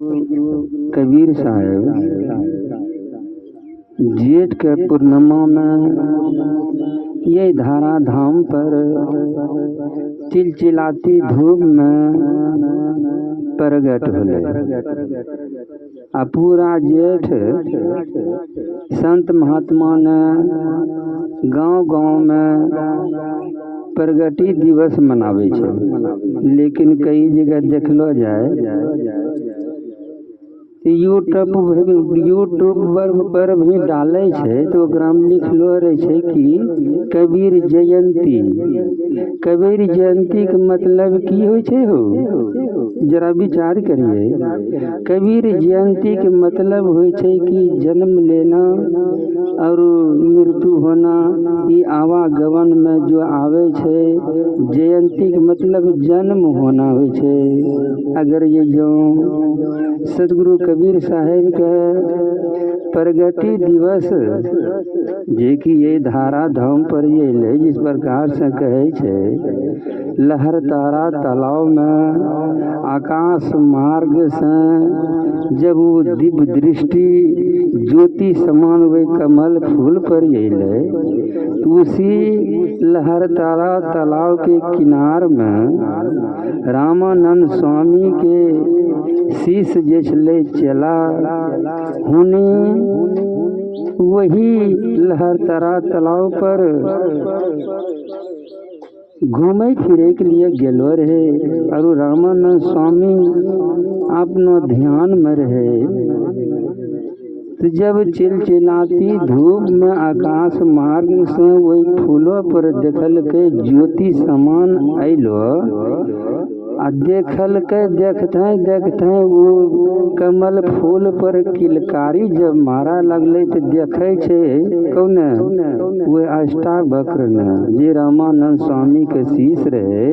कबीर साहब जेठ के पूर्णिमा में ये धारा धाम पर चिलचिलाती धूप में प्रगट होले। आ पूरा जेठ संत महात्मा ने गांव गांव में प्रगति दिवस मनावे छे, लेकिन कई जगह देखलो जाए यूट्यूब पर भी डाले छे तो ओकरा में लिखलो रहे छे कि कबीर जयंती। कबीर जयंती के मतलब की होय छे हो, जरा विचार करिए। कबीर जयंती के मतलब होय छे कि जन्म लेना और मृत्यु होना, ये आवागमन में जो आवे छे। जयंती के मतलब जन्म होना होय छे। अगर ये जो सदगुरु कबीर साहेब के प्रगति दिवस जे कि ये धारा धाम पर ये ले जिस प्रकार से कहे छे, लहर तारा तालाब में आकाश मार्ग से जब वो दिव्य दृष्टि ज्योति समान वे कमल फूल पर ये ले, तो उसी लहर तारा तालाब के किनार में रामानंद स्वामी के शीश जैसे चला होने वही लहर तारा तालाब पर घूमे फिरे के लिए गेलो रहे और रामानंद स्वामी अपनो ध्यान में रहे। तो जब चिलचिलाती धूप में आकाश मार्ग से वही फूलों पर देखल के ज्योति समान अलो आ देखल के देखते वो कमल फूल पर किलकारी जब मारा लगले तो देखे छे कौन वो अष्टावक्र ने जे रामानंद स्वामी के शीश रहे।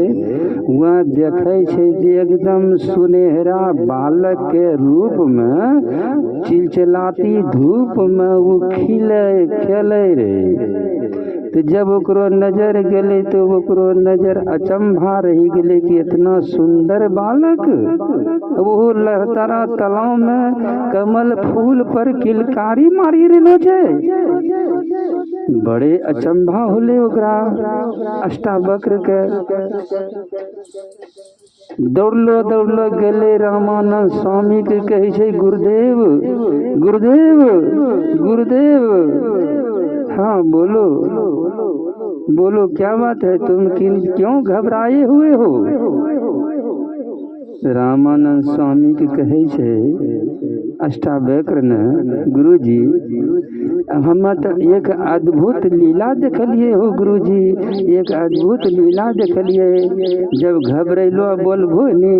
वह देखे छे जे एकदम सुनहरा बालक के रूप में चिलचिलाती धूप में वो खिले खेले रे। तो जब ओकरो नजर गेले तो ओकरो नजर अचंभा रही गेले कि इतना सुंदर बालक वो लहतारा तालाब में कमल फूल पर किलकारी मारी रहलो छे। बड़े अचंभा होले ओकरा अष्टावक्र के। दौड़लो गेले रामानंद स्वामी के कहे छे, गुरुदेव गुरुदेव गुरुदेव। हाँ बोलो क्या बात है, तुम क्यों घबराए हुए हो। रामानंद स्वामी के कहे छे अष्टावक्र ने, गुरुजी हम तो एक अद्भुत लीला देखलिए हो। गुरुजी एक अद्भुत लीला देखलिए। जब घबरेलो बोलबो नी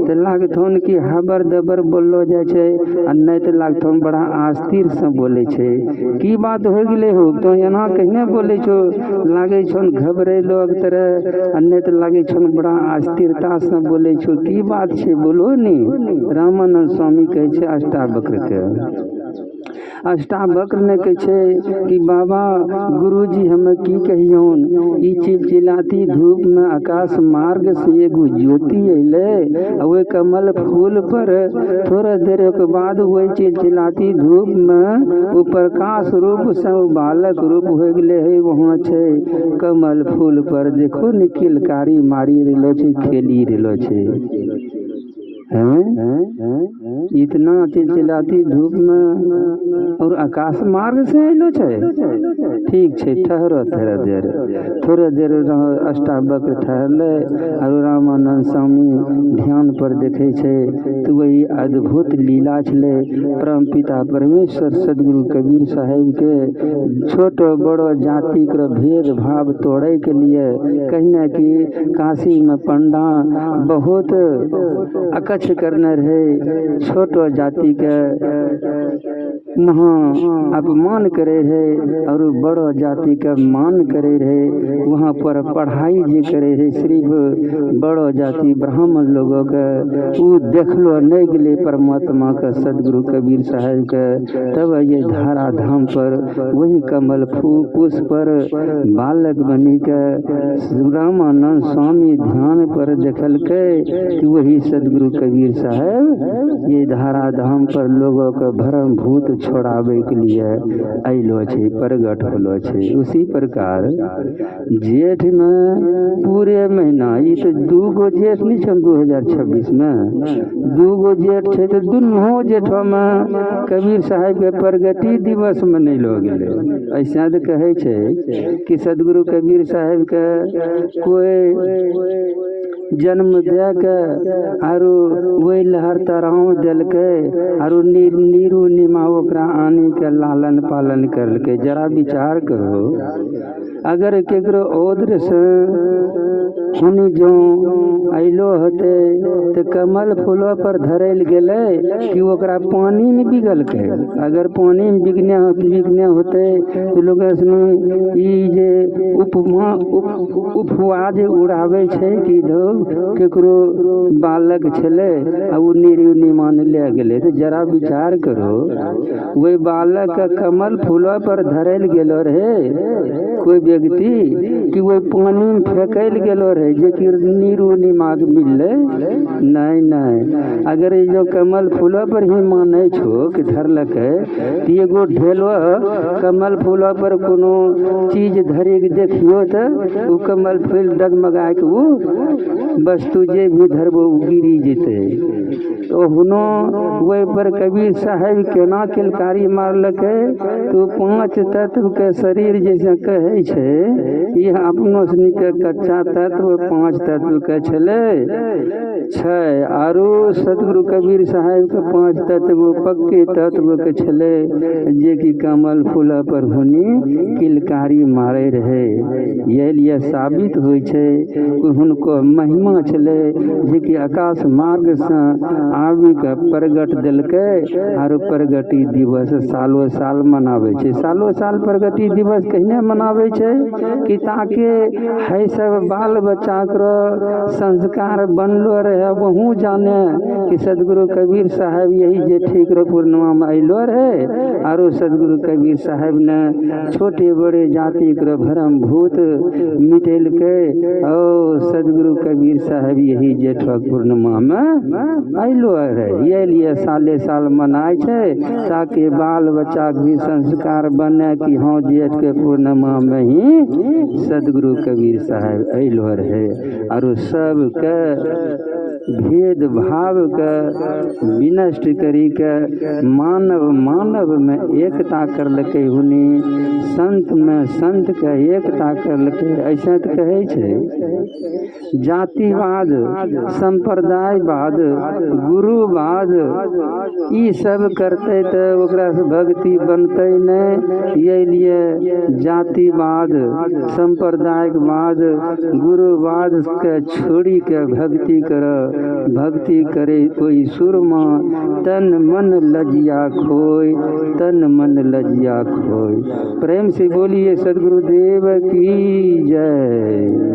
तो लागथोन कि हबर दबर बोललो जाए छे, आ नहीं तो लागथोन बड़ा आस्थिर से बोले छे। की बात हो गेले हो, तो यहाँ कहने बोले छो, लागे छोन घबरेलो तरह, नहीं तो लागे छोन बड़ा अस्थिरता से बोले छो। की बात छे बोलो नी। रामानंद स्वामी कहे छे अष्टावक्र के। अष्टावक्र ने कहे छे कि बाबा गुरुजी हमें की कहियोन, ई चिलचिलाती धूप में आकाश मार्ग से एगो ज्योति अइले। वे कमल फूल पर थोड़ा देर के बाद वही चिलचिलाती धूप में वो प्रकाश रूप से बालक रूप हो गए है। वहाँ छे कमल फूल पर देखो न किलकारी मारी रहलो छे, खेली रहलो छे। इतना चिलचिलाती धूप में और आकाश मार्ग से अलो छे। ठीक छे, ठहरो थोड़ा देर अष्टावक्र ठहरले और रामानंद स्वामी ध्यान पर देखे छे तो वही अद्भुत लीला छले। परम पिता परमेश्वर सदगुरु कबीर साहेब के छोटो बड़ो जाति के भेद भाव तोड़े के लिए कहने की काशी में पंडा बहुत अकच्छ करने रहे। छोटो जाति के वहाँ अपमान करे रहे और बड़ो जाति का मान करे रहे। वहाँ पर पढ़ाई जे करे रहे सिर्फ बड़ो जाति ब्राह्मण लोगों का वो देखलो नहीं गले परमात्मा का सदगुरु कबीर साहब का। तब ये धारा धाम पर वही कमल पुष्प पर बालक बनी के रामानंद स्वामी ध्यान पर देखल के कि वही सदगुरु कबीर साहब ये धारा धाम पर लोगों का भरम भूत छोड़ावे के लिए अलो छे, प्रगट होलो छे। उसी प्रकार जेठ में पूरे महीना ये तो दूगो जेठ नहीं छे 2026 में दूगो जेठ छे तो दुनू जेठों में कबीर साहब के प्रगति दिवस मनैलो गेले। ऐसा तो कहे छे कि सदगुरु कबीर साहब के कोई जन्म दे के आरु वही लहर तराव दिल के आरु नीरू निमा ओकरा आनी के लालन पालन कर के। जरा विचार करो अगर केकरो औद्र से हुनी जो अलो होते तो कमल फूलों पर धरल गेले कि ओकरा पानी में बिगल के। अगर पानी में बिगने होते तो लोग जे उपवाज उड़ावे छे कि दो केकरो बालक छले आ वो निमान ले गेले। तो जरा विचार करो वही बालक का कमल फूलों पर धरल गेलो रहे कोई व्यक्ति कि वही पानी में फेंकल गेलो रहे जे कि नीरू निमाग मिलले नहीं नहीं। अगर ये जो कमल फूलों पर ही माने छो कि धरलक तो एगो ढेलो कमल फूलों पर कोनो चीज धरे के देखियो तो वो कमल फूल डगमगा के वो वस्तु जे भी धरबो गिरी जेते। तो हुनो वही पर कबीर साहब केना किलकारी मारलक तो 5 तत्व के शरीर जैसे कहे छे ये अपनो सनी के कच्चा तत्व 5 तत्व के छे आरो सदगुरु कबीर साहब के 5 तत्व पक्के तत्व के छले जे कि कमल फूल पर हुनी किलकारी मारे रहे। ये लिए साबित होय छे हुनको महिमा छले जे कि आकाश मार्ग से आवी के प्रगट दिलके आरो प्रगति दिवस सालों साल मनावे छे। सालों साल प्रगति दिवस कहने मनावे छे कि ताकि है सब बाल बच्चा करो संस्कार बनलो रहे वहू जाने कि सदगुरु कबीर साहब यही जे ठीक रो पूर्णिमा में अलो रहे आरो सदगुरु कबीर साहब ने छोटे बड़े जाति करो भरम भूत मिटेल के ओ सदगुरु कबीर साहब यही जेठ पूर्णिमा में अलो रहे। ये लिए साले साल मनाए छे ताकि बाल बच्चा के भी संस्कार बने कि हाँ जेठ के पूर्णिमा में ही सदगुरु कबीर साहब अलो रहे और सब के भेद भाव का विनष्ट करी के मानव में एकता कर लके हुनी संत में संत के एकता कर लके। ऐसा तो कहे छे जातिवाद संप्रदायवाद गुरुवाद ई सब करते तो ओकरा से भक्ति बनते नहीं। ये लिए जातिवाद संप्रदायवाद गुरुवाद के छोड़ी के भक्ति करे कोई सुरमा तन मन लजिया खोय तन मन लजिया खोय। प्रेम से बोलिए सदगुरुदेव की जय।